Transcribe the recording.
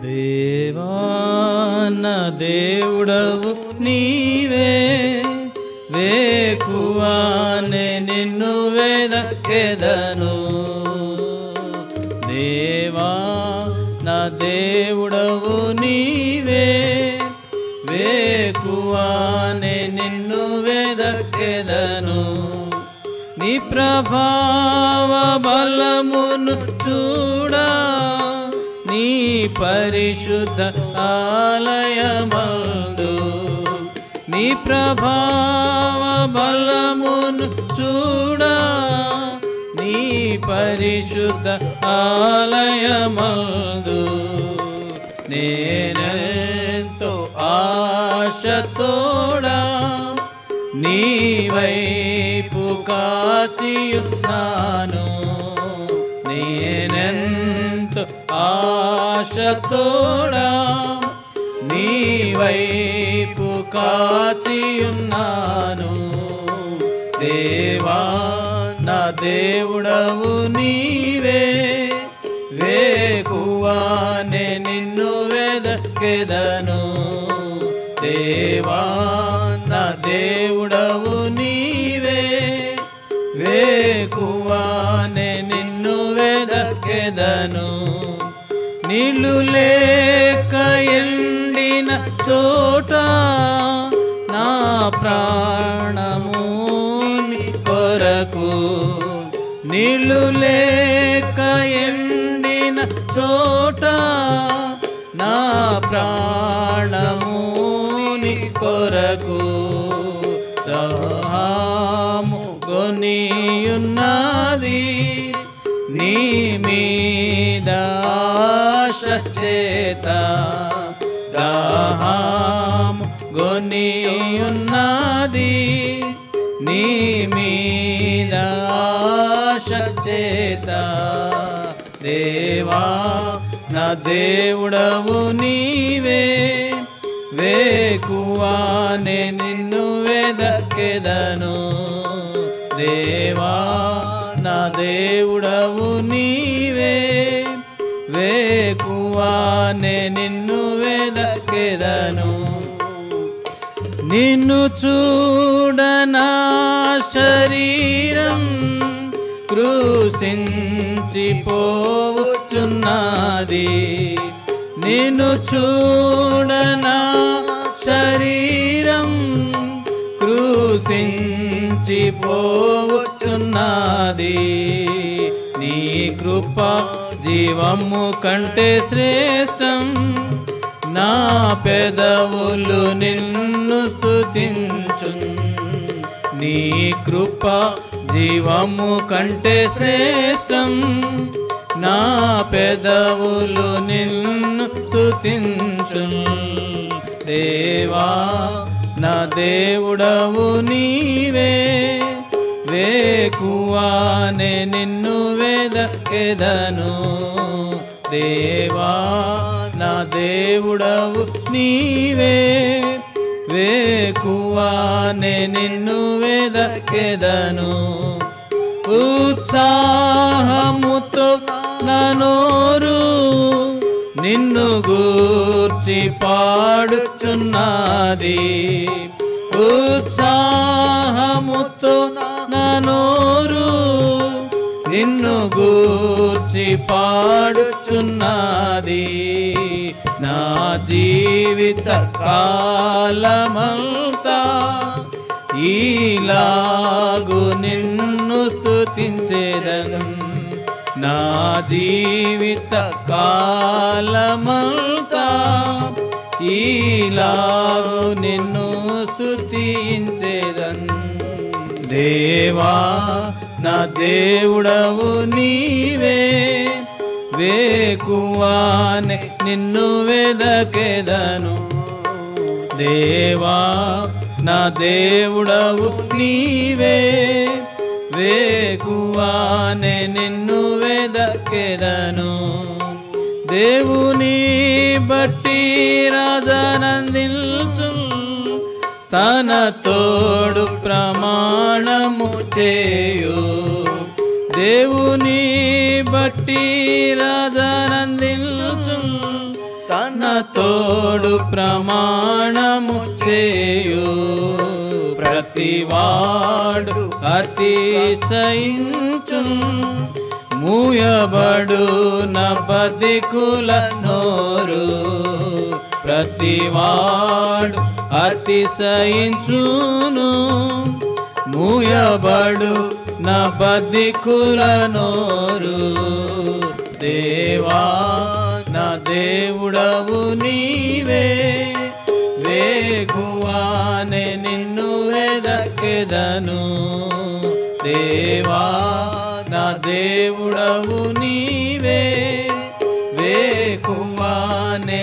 దేవా నా దేవుడవు నీవే, వేకువానే నిన్ను వెదకెదను. దేవా నా దేవుడవు నీవే, వేకువానే నిన్ను వెదకెదను. నీ ప్రభావ బలమును చూడా, నీ పరిశుద్ధ ఆలయమందు. నీ ప్రభావ బలమును చూడా, నీ పరిశుద్ధ ఆలయమందు. నేనెంతో ఆశతోడా నీ వైపు కాచియున్నాను. నేనెంతో ఆశతోడా నీ వైపు కాచియున్నాను. దేవా నా దేవుడవు నీవే, వేకువానే నిన్ను వెదకెదను. దేవా నా దేవుడవు నీవే, వేకువానే నిన్ను వెదకెదను. నీళ్ళు లేక ఎండిన చోట నా ప్రాణము నీ కొరకు. నీళ్ళు లేక ఎండిన చోట నా ప్రాణము నీ కొరకు. దాహము గొనియున్నది నీ మీద ఆశ చేత. దాహము గొనియున్నది నీ మీద ఆశ చేత. దేవా నా దేవుడవు నీవే, వేకువానే నిన్ను వెదకెదను. దేవా నా దేవుడవు నీవే, వేకువానే నిన్ను వెదకెదను. నిన్ను చూడనా శరీరం కృషించిపోవచ్చున్నది. నిన్ను చూడనా శరీరం కృషించిపోవచ్చున్నది. నీ కృప జీవము కంటే శ్రేష్టం. నా పెదవులు నిన్ను స్తుతించు. నీ కృప జీవము కంటే శ్రేష్టం. నా పెదవులు నిన్ను స్తుతించు. దేవా నా దేవుడవు నీవే, వేకువానే నిన్ను వెదకెదను. దేవా నా దేవుడవు నీవే, వేకువానే నిన్ను వెదకెదను. ఉత్సాహముతో నా నోరు నిన్ను గూర్చి పాడుచున్నది. ఉత్సాహముతో నా నోరు నిన్ను గూర్చి పాడుచున్నది. నా జీవిత కాలమంతా ఈలాగు నిన్ను స్తుతించెదను. నా జీవిత కాలమంతా ఈలాగు నిన్ను స్తుతించెదను. దేవా నా దేవుడవు నీవే, వేకువానే నిన్ను వెదకెదను. దేవా నా దేవుడవు నీవే, వేకువానే నిన్ను వెదకెదను. దేవుని బట్టి రాజానందించు, తన తోడు ప్రమాణము చేయు. దేవుని బట్టి రాజానందించు, తన తోడు ప్రమాణము చేయు ప్రతివాడు అతిశయించున్ మూయబడు బధికుల నోరు ప్రతివాడు అతిశయించును మూయబడు బధికుల నోరు దేవా నా దేవుడవు నీవే వేగువానే నిన్ను వెదకెదను దేవా నా దేవుడవు నీవే వేకువానే